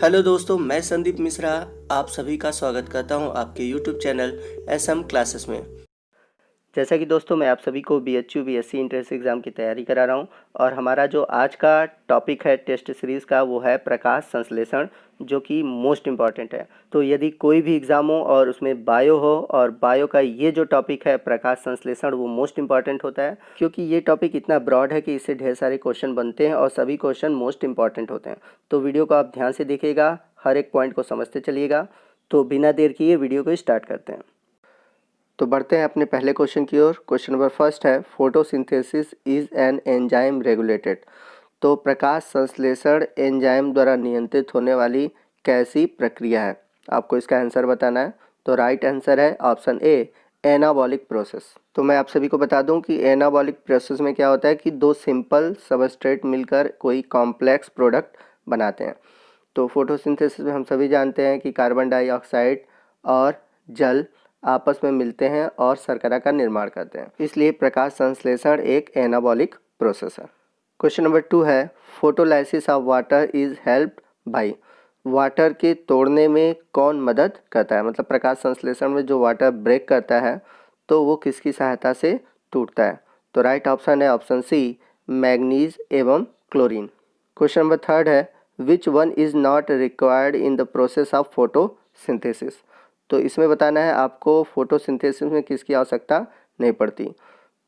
Hello दोस्तों, मैं संदीप मिश्रा आप सभी का स्वागत करता हूं आपके यूट्यूब चैनल एसएम क्लासेस में। जैसा कि दोस्तों मैं आप सभी को बीएचयू बीएससी एंट्रेंस एग्ज़ाम की तैयारी करा रहा हूं और हमारा जो आज का टॉपिक है टेस्ट सीरीज़ का वो है प्रकाश संश्लेषण, जो कि मोस्ट इम्पॉर्टेंट है। तो यदि कोई भी एग्ज़ाम हो और उसमें बायो हो और बायो का ये जो टॉपिक है प्रकाश संश्लेषण वो मोस्ट इम्पॉर्टेंट होता है, क्योंकि ये टॉपिक इतना ब्रॉड है कि इससे ढेर सारे क्वेश्चन बनते हैं और सभी क्वेश्चन मोस्ट इम्पॉर्टेंट होते हैं। तो वीडियो को आप ध्यान से देखिएगा, हर एक पॉइंट को समझते चलिएगा। तो बिना देर किए वीडियो को स्टार्ट करते हैं। तो बढ़ते हैं अपने पहले क्वेश्चन की ओर। क्वेश्चन नंबर फर्स्ट है, photosynthesis is an enzyme regulated. तो प्रकाश संश्लेषण एंजाइम द्वारा नियंत्रित होने वाली कैसी प्रक्रिया है, आपको इसका आंसर बताना है। तो राइट आंसर है ऑप्शन ए, एनाबॉलिक प्रोसेस। तो मैं आप सभी को बता दूं कि एनाबॉलिक प्रोसेस में क्या होता है कि दो सिंपल सबस्ट्रेट मिलकर कोई कॉम्प्लेक्स प्रोडक्ट बनाते हैं। तो फोटोसिंथेसिस में हम सभी जानते हैं कि कार्बन डाइऑक्साइड और जल आपस में मिलते हैं और शर्करा का निर्माण करते हैं, इसलिए प्रकाश संश्लेषण एक एनाबॉलिक प्रोसेस है। क्वेश्चन नंबर 2 है, photolysis of water is helped bye. Water के तोड़ने में कौन मदद करता है, मतलब प्रकाश संश्लेषण में जो वाटर ब्रेक करता है तो वो किसकी सहायता से टूटता है। तो राइट ऑप्शन है ऑप्शन सी, मैग्नीज एवं क्लोरीन। क्वेश्चन नंबर 3 है, which one is not required in the process of photosynthesis. तो इसमें बताना है आपको फोटोसिंथेसिस में किसकी आवश्यकता नहीं पड़ती।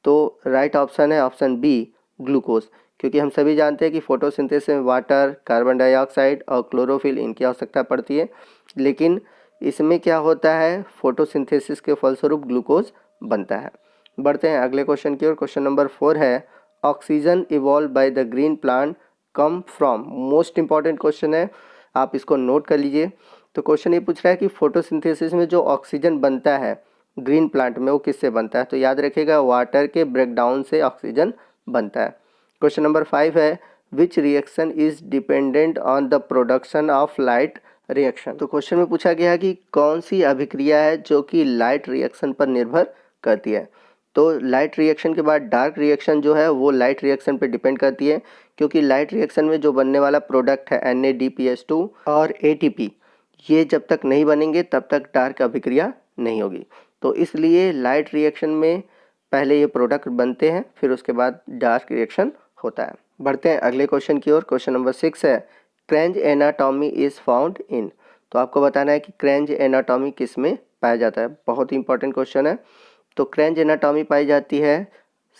तो राइट ऑप्शन है ऑप्शन बी, ग्लूकोज, क्योंकि हम सभी जानते हैं कि फोटोसिंथेसिस में वाटर, कार्बन डाइऑक्साइड और क्लोरोफिल इनकी आवश्यकता पड़ती है, लेकिन इसमें क्या होता है, फोटोसिंथेसिस के फलस्वरूप ग्लूकोज बनता है। बढ़ते हैं अगले क्वेश्चन की ओर। क्वेश्चन नंबर 4 है, oxygen evolve by the green plant come from. Most important question है, आप इसको नोट कर लीजिए। तो क्वेश्चन ये पूछ रहा है कि फोटोसिंथेसिस में जो ऑक्सीजन बनता है ग्रीन प्लांट में वो किससे बनता है। तो याद रखिएगा, वाटर के ब्रेकडाउन से ऑक्सीजन बनता है। क्वेश्चन नंबर 5 है, which reaction is dependent on the production of light reaction. तो क्वेश्चन में पूछा गया है कि कौन सी अभिक्रिया है जो कि लाइट रिएक्शन पर निर्भर करती है। तो लाइट रिएक्शन के बाद डार्क रिएक्शन जो है वो लाइट रिएक्शन पे डिपेंड करती है, क्योंकि लाइट रिएक्शन में जो बनने वाला प्रोडक्ट है NADPH2 और ATP, ये जब तक नहीं बनेंगे तब तक डार्क अभिक्रिया नहीं होगी। तो इसलिए लाइट रिएक्शन में पहले ये प्रोडक्ट बनते हैं, फिर उसके बाद डार्क रिएक्शन होता है। बढ़ते हैं अगले क्वेश्चन की ओर। क्वेश्चन नंबर 6 है, क्रेंज एनाटॉमी इज़ फाउंड इन। तो आपको बताना है कि क्रेंज एनाटॉमी किस में पाया जाता है। बहुत ही इंपॉर्टेंट क्वेश्चन है। तो क्रेंज एनाटॉमी पाई जाती है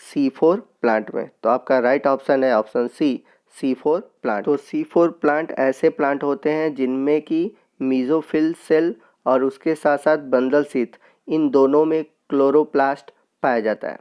C4 प्लांट में। तो आपका राइट ऑप्शन है ऑप्शन सी, C4 प्लांट। तो C4 प्लांट ऐसे प्लांट होते हैं जिनमें कि मीजोफिल सेल और उसके साथ साथ बंदल शीथ, इन दोनों में क्लोरोप्लास्ट पाया जाता है।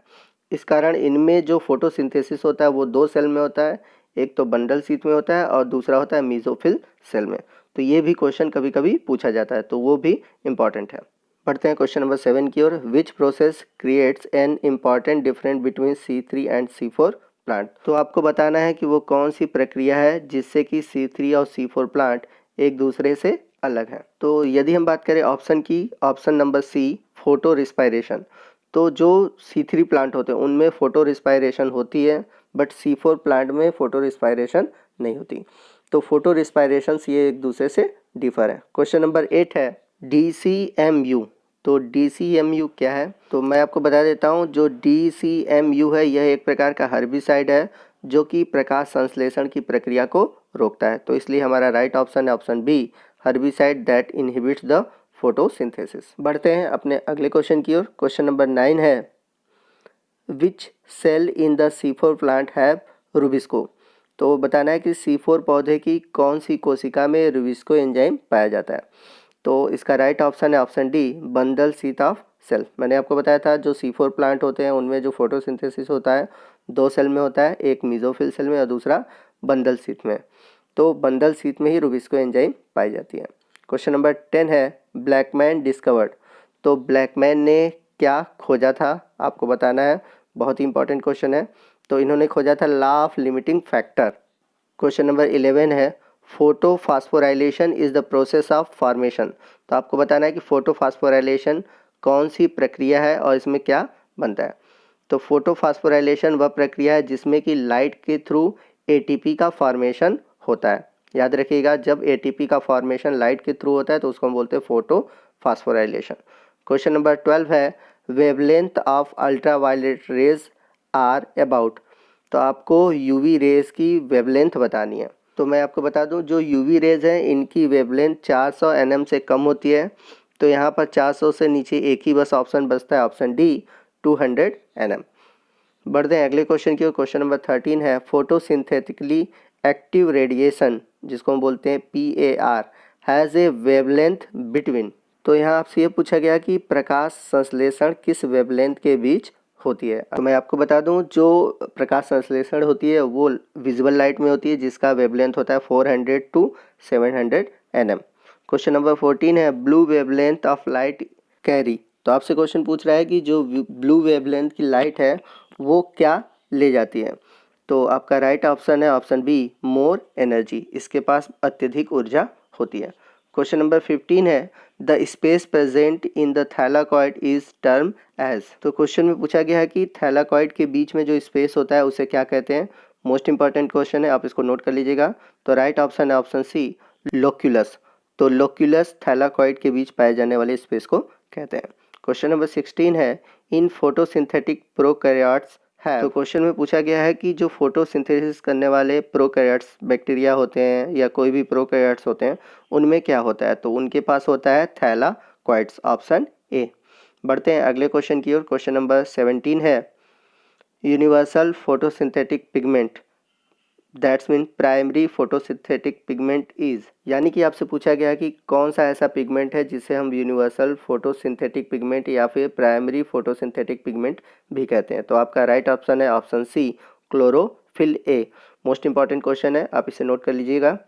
इस कारण इनमें जो फोटोसिंथेसिस होता है वो दो सेल में होता है, एक तो बंडल शीथ में होता है और दूसरा होता है मीजोफिल सेल में। तो ये भी क्वेश्चन कभी कभी पूछा जाता है, तो वो भी इम्पॉर्टेंट है। बढ़ते हैं क्वेश्चन नंबर 7 की ओर। Which process creates an important difference between C3 and C4 plant. तो आपको बताना है कि वो कौन सी प्रक्रिया है जिससे कि C3 और C4 प्लांट एक दूसरे से अलग है। तो यदि हम बात करें ऑप्शन की, option number C, photorespiration. तो जो C3 प्लांट होते हैं उनमें फोटो रिस्पायरेशन होती है, बट C4 प्लांट में फोटो रिस्पायरेशन नहीं होती। तो फोटो रिस्पायरेशन ये एक दूसरे से डिफर है। क्वेश्चन नंबर 8 है, DCMU। तो DCMU क्या है, तो मैं आपको बता देता हूँ। जो DCMU है यह एक प्रकार का हर्बिसाइड है जो कि प्रकाश संश्लेषण की प्रक्रिया को रोकता है। तो इसलिए हमारा राइट ऑप्शन है option B, herbicide that inhibits the photosynthesis. बढ़ते हैं अपने अगले क्वेश्चन की ओर। क्वेश्चन नंबर 9 है, which cell in the C4 plant have rubisco. तो बताना है कि C4 पौधे की कौन सी कोशिका में रुबिस्को एंजाइम पाया जाता है। तो इसका राइट ऑप्शन है option D, bundle sheath of cell. मैंने आपको बताया था जो C4 प्लांट होते हैं उनमें जो फोटोसिंथेसिस होता है दो सेल में होता है, एक मीजोफिल सेल में और दूसरा बंडल शीथ में। तो बंडल शीथ में ही रुबिस्को एंजाइम पाई जाती है। क्वेश्चन नंबर 10 है, ब्लैकमैन डिस्कवर्ड। तो ब्लैकमैन ने क्या खोजा था, आपको बताना है। बहुत ही इंपॉर्टेंट क्वेश्चन है। तो इन्होंने खोजा था law of limiting factor. Question number 11 है, photophosphorylation is the process of formation. तो आपको बताना है कि फोटोफॉस्फोराइलेशन कौन सी प्रक्रिया है और इसमें क्या बनता है। तो फोटोफॉस्फोराइलेशन वह प्रक्रिया है जिसमें कि लाइट के थ्रू ATP का फॉर्मेशन होता है। याद रखिएगा, जब एटीपी का फॉर्मेशन लाइट के थ्रू होता है तो उसको हम बोलते हैं फोटो फास्फोराइलेशन। क्वेश्चन नंबर 12 है, wavelength of ultraviolet rays are about. तो आपको यूवी रेज की वेवलेंथ बतानी है। तो मैं आपको बता दूं, जो यूवी रेज हैं इनकी वेवलेंथ 400 nm से कम होती है। तो यहाँ पर 400 से नीचे एक ही बस ऑप्शन बचता है, ऑप्शन डी 200 nm। बढ़ते हैं अगले क्वेश्चन की ओर। क्वेश्चन नंबर 13 है, फोटोसिंथेटिकली एक्टिव रेडिएशन, जिसको हम बोलते हैं PAR, has a wavelength between. तो यहाँ आपसे ये पूछा गया कि प्रकाश संश्लेषण किस वेवलेंथ के बीच होती है। तो मैं आपको बता दूं, जो प्रकाश संश्लेषण होती है वो विजिबल लाइट में होती है, जिसका वेवलेंथ होता है 400 to 700 nm। क्वेश्चन नंबर 14 है, blue wavelength of light carry. तो आपसे क्वेश्चन पूछ रहा है कि जो ब्लू वेवलेंथ की लाइट है वो क्या ले जाती है। तो आपका राइट ऑप्शन है ऑप्शन बी, मोर एनर्जी। इसके पास अत्यधिक ऊर्जा होती है। क्वेश्चन नंबर 15 है, the space present in the thylakoid is term as. तो क्वेश्चन में पूछा गया है कि थैलाकॉइड के बीच में जो स्पेस होता है उसे क्या कहते हैं। मोस्ट इंपॉर्टेंट क्वेश्चन है, आप इसको नोट कर लीजिएगा। तो राइट ऑप्शन है ऑप्शन सी, लोक्यूलस। तो लोक्यूलस थैलाकॉइड के बीच पाए जाने वाले स्पेस को कहते हैं। क्वेश्चन नंबर 16 है, इन फोटोसिंथेटिक प्रोकैरियोट्स है। तो क्वेश्चन में पूछा गया है कि जो फोटोसिंथेसिस करने वाले प्रोकैरियोट्स बैक्टीरिया होते हैं या कोई भी प्रोकैरियोट्स होते हैं उनमें क्या होता है। तो उनके पास होता है थैलाकॉइड्स, ऑप्शन ए। बढ़ते हैं अगले क्वेश्चन की ओर। क्वेश्चन नंबर 17 है, universal photosynthetic pigment that's mean primary photosynthetic pigment is. यानी कि आपसे पूछा गया कि कौन सा ऐसा पिगमेंट है जिसे हम यूनिवर्सल फोटोसिंथेटिक पिगमेंट या फिर प्राइमरी फोटोसिंथेटिक पिगमेंट भी कहते हैं। तो आपका राइट ऑप्शन है option C, chlorophyll A. Most important question है, आप इसे नोट कर लीजिएगा।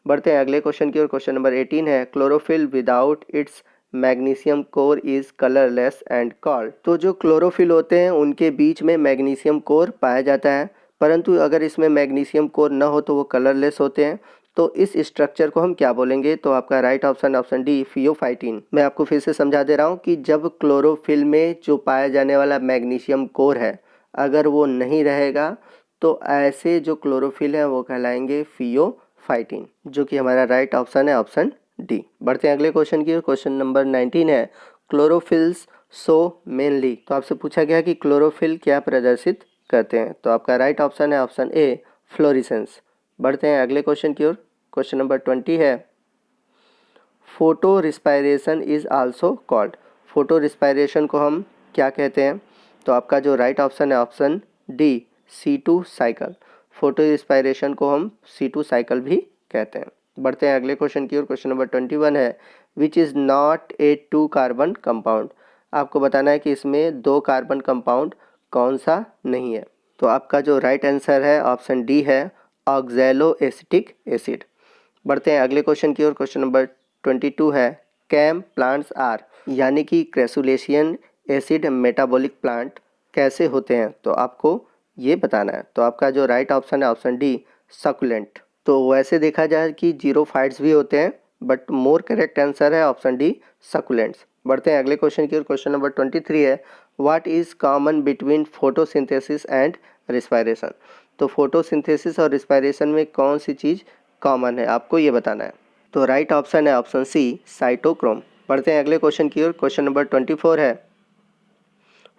बढ़ते हैं अगले क्वेश्चन की ओर। क्वेश्चन नंबर 18 है, chlorophyll without its magnesium core is colourless and called. तो जो क्लोरोफिल होते हैं उनके बीच में मैग्नीशियम कोर पाया जाता है, परंतु अगर इसमें मैग्नीशियम कोर न हो तो वो कलरलेस होते हैं। तो इस स्ट्रक्चर को हम क्या बोलेंगे। तो आपका right option option D, pheophytin. मैं आपको फिर से समझा दे रहा हूँ कि जब क्लोरोफिल में जो पाया जाने वाला मैग्नीशियम कोर है अगर वो नहीं रहेगा तो ऐसे जो क्लोरोफिल है वो कहलाएंगे फियोफाइटिन, जो कि हमारा राइट ऑप्शन है ऑप्शन डी। बढ़ते हैं अगले क्वेश्चन की। क्वेश्चन नंबर 19 है, क्लोरोफिल्स सो मेनली। तो आपसे पूछा गया कि क्लोरोफिल क्या प्रदर्शित करते हैं। तो आपका राइट ऑप्शन है ऑप्शन ए, फ्लोरिसेंस। बढ़ते हैं अगले क्वेश्चन की ओर। क्वेश्चन नंबर 20 है, photo respiration is also called. Photo respiration को हम क्या कहते हैं। तो आपका जो राइट ऑप्शन है option D, C2 cycle. Photo respiration को हम C2 साइकिल भी कहते हैं। बढ़ते हैं अगले क्वेश्चन की ओर। क्वेश्चन नंबर 21 है, which is not a 2 carbon compound. आपको बताना है कि इसमें 2 कार्बन कंपाउंड कौन सा नहीं है। तो आपका जो राइट आंसर है ऑप्शन डी है, ऑक्सैलोएसिटिक एसिड। बढ़ते हैं अगले क्वेश्चन की ओर। क्वेश्चन नंबर 22 है, कैम प्लांट्स आर, यानी कि क्रेसुलेशियन एसिड मेटाबॉलिक प्लांट कैसे होते हैं। तो आपको ये बताना है। तो आपका जो राइट ऑप्शन है ऑप्शन डी, सकुलेंट। तो वैसे देखा जाए कि जीरोफाइट्स भी होते हैं, बट मोर करेक्ट आंसर है ऑप्शन डी, सकुलेंट्स। बढ़ते हैं अगले क्वेश्चन की ओर। क्वेश्चन नंबर 23 है, what is common between photosynthesis and respiration. तो फोटोसिंथेसिस और रिस्पायरेशन में कौन सी चीज़ कॉमन है, आपको ये बताना है। तो राइट ऑप्शन है ऑप्शन सी, साइटोक्रोम। बढ़ते हैं अगले क्वेश्चन की ओर। क्वेश्चन नंबर 24 है,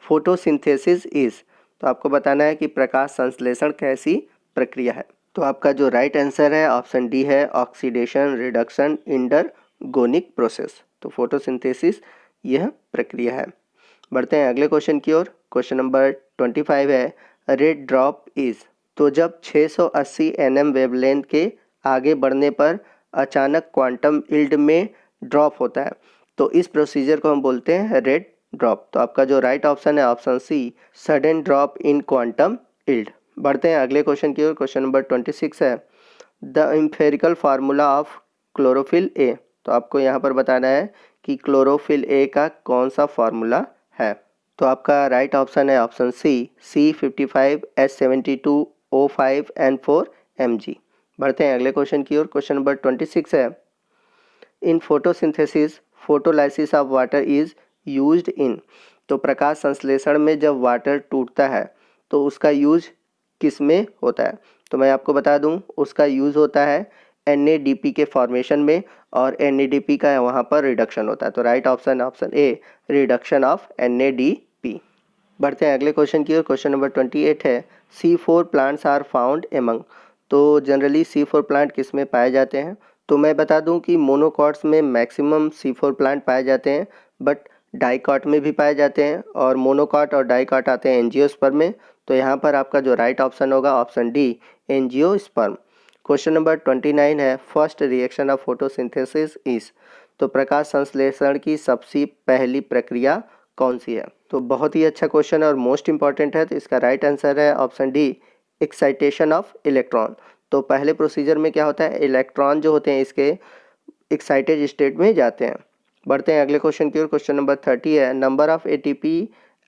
फोटोसिंथेसिस इज। तो आपको बताना है कि प्रकाश संश्लेषण कैसी प्रक्रिया है। तो आपका जो राइट आंसर है ऑप्शन डी है, ऑक्सीडेशन रिडक्शन इंडरगोनिक प्रोसेस। तो फोटोसिंथेसिस यह प्रक्रिया है। बढ़ते हैं अगले क्वेश्चन की ओर। क्वेश्चन नंबर 25 है, रेड ड्रॉप इज। तो जब 680 nm वेवलेंथ के आगे बढ़ने पर अचानक क्वांटम यील्ड में ड्रॉप होता है, तो इस प्रोसीजर को हम बोलते हैं रेड ड्रॉप। तो आपका जो राइट ऑप्शन है option C, sudden drop in quantum yield. बढ़ते हैं अगले क्वेश्चन की ओर। क्वेश्चन नंबर 26 है, the empirical formula of chlorophyll a. तो आपको यहाँ पर बताना है कि क्लोरोफिल ए का कौन सा फार्मूला है। तो आपका राइट ऑप्शन है ऑप्शन सी, C55H72O5N4Mg। बढ़ते हैं अगले क्वेश्चन की ओर। क्वेश्चन नंबर 26 है, in photosynthesis photolysis of water is used in. तो प्रकाश संश्लेषण में जब वाटर टूटता है तो उसका यूज किस में होता है। तो मैं आपको बता दूं, उसका यूज़ होता है NADP के फॉर्मेशन में और NADP का वहाँ पर रिडक्शन होता है। तो right option A, reduction of NADP। बढ़ते हैं अगले क्वेश्चन की ओर। क्वेश्चन नंबर 28 है, C4 plants are found among. तो जनरली C4 प्लांट किस में पाए जाते हैं? तो मैं बता दूं कि मोनोकॉट्स में मैक्सिमम C4 प्लांट पाए जाते हैं, बट डाइकॉट में भी पाए जाते हैं, और मोनोकॉट और डाइकॉट आते हैं एंजियोस्पर्म में। तो यहाँ पर आपका जो राइट ऑप्शन होगा option D, angiosperm. Question number 29 है, first reaction of photosynthesis is. तो प्रकाश संश्लेषण की सबसे पहली प्रक्रिया कौन सी है? तो बहुत ही अच्छा क्वेश्चन है और मोस्ट इंपॉर्टेंट है। तो इसका राइट आंसर है option D, excitation of electron. तो पहले प्रोसीजर में क्या होता है, इलेक्ट्रॉन जो होते हैं इसके एक्साइटेड स्टेट में जाते हैं। बढ़ते हैं अगले क्वेश्चन की ओर। क्वेश्चन नंबर 30 है, number of ATP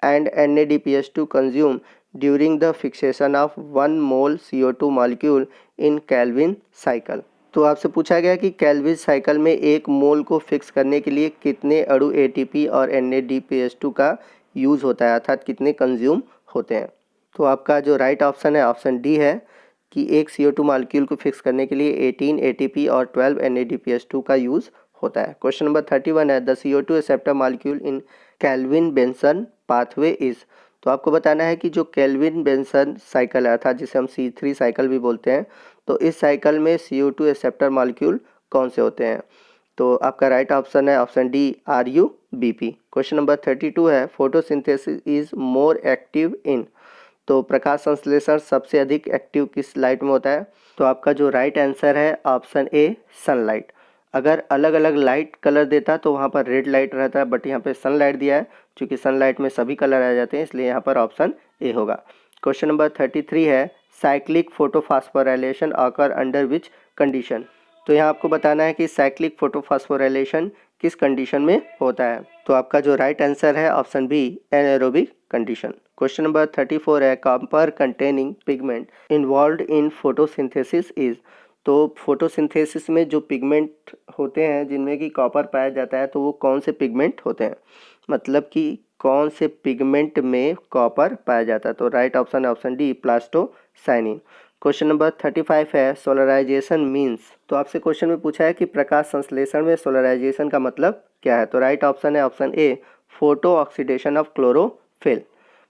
and NADPH2 consume during the fixation of 1 mole CO2 molecule in Calvin cycle. तो आपसे पूछा गया कि केल्विन साइकिल में 1 मोल को फिक्स करने के लिए कितने अणु ATP और NADPH2 का यूज़ होता है, अर्थात कितने कंज्यूम होते हैं। तो आपका जो राइट ऑप्शन है ऑप्शन डी है कि एक CO2 मॉलिक्यूल को फिक्स करने के लिए 18 ATP और 12 NADPH2 का यूज़ होता है। क्वेश्चन नंबर 31 है, the CO2 acceptor molecule in kelvin Benson pathway is. तो आपको बताना है कि जो केल्विन बेंसन साइकिल है, अर्थात जिसे हम C3 साइकिल भी बोलते हैं, तो इस साइकिल में CO2 एक्सेप्टर मॉलिक्यूल कौन से होते हैं? तो आपका राइट ऑप्शन है option D, RuBP। Question number 32 है, photosynthesis is more active in. तो प्रकाश संश्लेषण सबसे अधिक एक्टिव किस लाइट में होता है? तो आपका जो राइट आंसर है ऑप्शन ए, सनलाइट। अगर अलग अलग लाइट कलर देता तो वहाँ पर रेड लाइट रहता है, बट यहाँ पे सनलाइट दिया है, क्योंकि सनलाइट में सभी कलर आ जाते हैं, इसलिए यहाँ पर ऑप्शन ए होगा। क्वेश्चन नंबर 33 है, cyclic photophosphorylation occur under which condition. तो यहाँ आपको बताना है कि साइक्लिक फोटोफॉस्फोराइलेशन किस कंडीशन में होता है। तो आपका जो राइट आंसर है option B, anaerobic condition. Question number 34 है, copper containing pigment involved in photosynthesis is. तो फोटोसिंथेसिस में जो पिगमेंट होते हैं जिनमें कि कॉपर पाया जाता है, तो वो कौन से पिगमेंट होते हैं, मतलब कि कौन से पिगमेंट में कॉपर पाया जाता है? तो राइट ऑप्शन है option D, plastocyanin. Question number 35 है, सोलराइजेशन मीन्स। तो आपसे क्वेश्चन में पूछा है कि प्रकाश संश्लेषण में सोलराइजेशन का मतलब क्या है? तो राइट ऑप्शन है option A, photo oxidation of chlorophyll.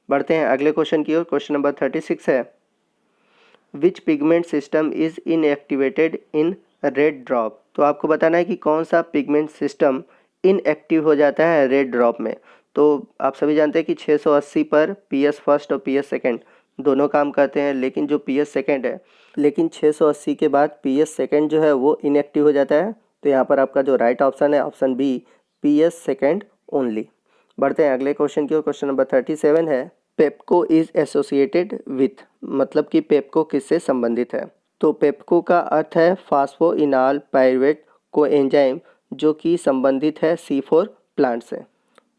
बढ़ते हैं अगले क्वेश्चन की ओर। क्वेश्चन नंबर 36 है, which pigment system is inactivated in red drop. तो आपको बताना है कि कौन सा पिगमेंट सिस्टम इनएक्टिव हो जाता है रेड ड्रॉप में। तो आप सभी जानते हैं कि 680 पर PS फर्स्ट और PS सेकेंड दोनों काम करते हैं, लेकिन जो PS सेकेंड है, लेकिन 680 के बाद PS सेकेंड जो है वो इनएक्टिव हो जाता है। तो यहाँ पर आपका जो राइट ऑप्शन है option B, PS second only. बढ़ते हैं अगले क्वेश्चन की ओर। क्वेश्चन नंबर 37 है, पेप्को इज एसोसिएटेड विथ, मतलब कि पेप्को किससे संबंधित है? तो पेप्को का अर्थ है फास्फोइनाल पाइरुवेट कोएंजाइम, जो कि संबंधित है C4 प्लांट से।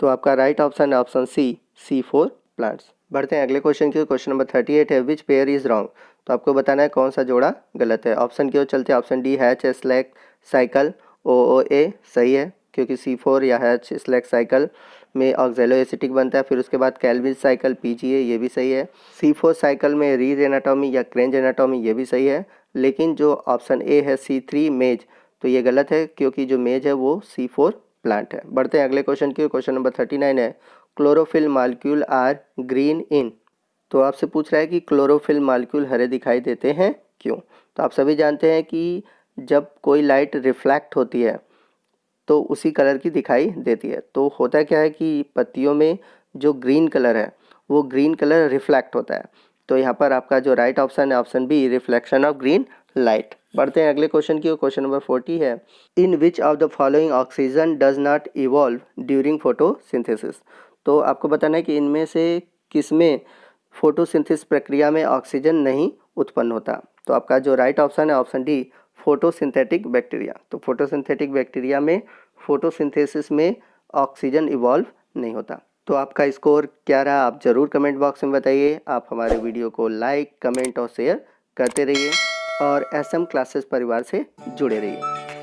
तो आपका राइट ऑप्शन है ऑप्शन सी, C4 प्लांट्स। बढ़ते हैं अगले क्वेश्चन की। क्वेश्चन नंबर 38 है, विच पेयर इज रॉन्ग। तो आपको बताना है कौन सा जोड़ा गलत है। ऑप्शन की ओर चलते हैं। Option D, hatch slack cycle OOA सही है, क्योंकि C4 या हैच स्लैक साइकिल में ऑक्जेलो एसिटिक बनता है। फिर उसके बाद कैल्विन साइकिल PGA, ये भी सही है। C4 साइकिल में रीड एनाटॉमी या क्रेंज एनाटॉमी, ये भी सही है। लेकिन जो ऑप्शन ए है C3 मेज, तो ये गलत है, क्योंकि जो मेज है वो C4 प्लांट है। बढ़ते हैं अगले क्वेश्चन की। क्वेश्चन नंबर 39 है, chlorophyll molecule are green in. तो आपसे पूछ रहा है कि क्लोरोफिल मॉलिक्यूल हरे दिखाई देते हैं क्यों? तो आप सभी जानते हैं कि जब कोई लाइट रिफ्लेक्ट होती है तो उसी कलर की दिखाई देती है। तो होता क्या है कि पत्तियों में जो ग्रीन कलर है वो ग्रीन कलर रिफ्लेक्ट होता है। तो यहाँ पर आपका जो राइट ऑप्शन है option B, reflection of green light. बढ़ते हैं अगले क्वेश्चन की। क्वेश्चन नंबर 40 है, in which of the following oxygen does not evolve during photosynthesis. तो आपको बताना है कि इनमें से किसमें फोटोसिंथेसिस प्रक्रिया में ऑक्सीजन नहीं उत्पन्न होता। तो आपका जो राइट ऑप्शन है ऑप्शन डी, फोटोसिंथेटिक बैक्टीरिया। तो फोटोसिंथेटिक बैक्टीरिया में फोटोसिंथेसिस में ऑक्सीजन इवॉल्व नहीं होता। तो आपका स्कोर क्या रहा, आप ज़रूर कमेंट बॉक्स में बताइए। आप हमारे वीडियो को लाइक, कमेंट और शेयर करते रहिए और SM क्लासेस परिवार से जुड़े रहिए।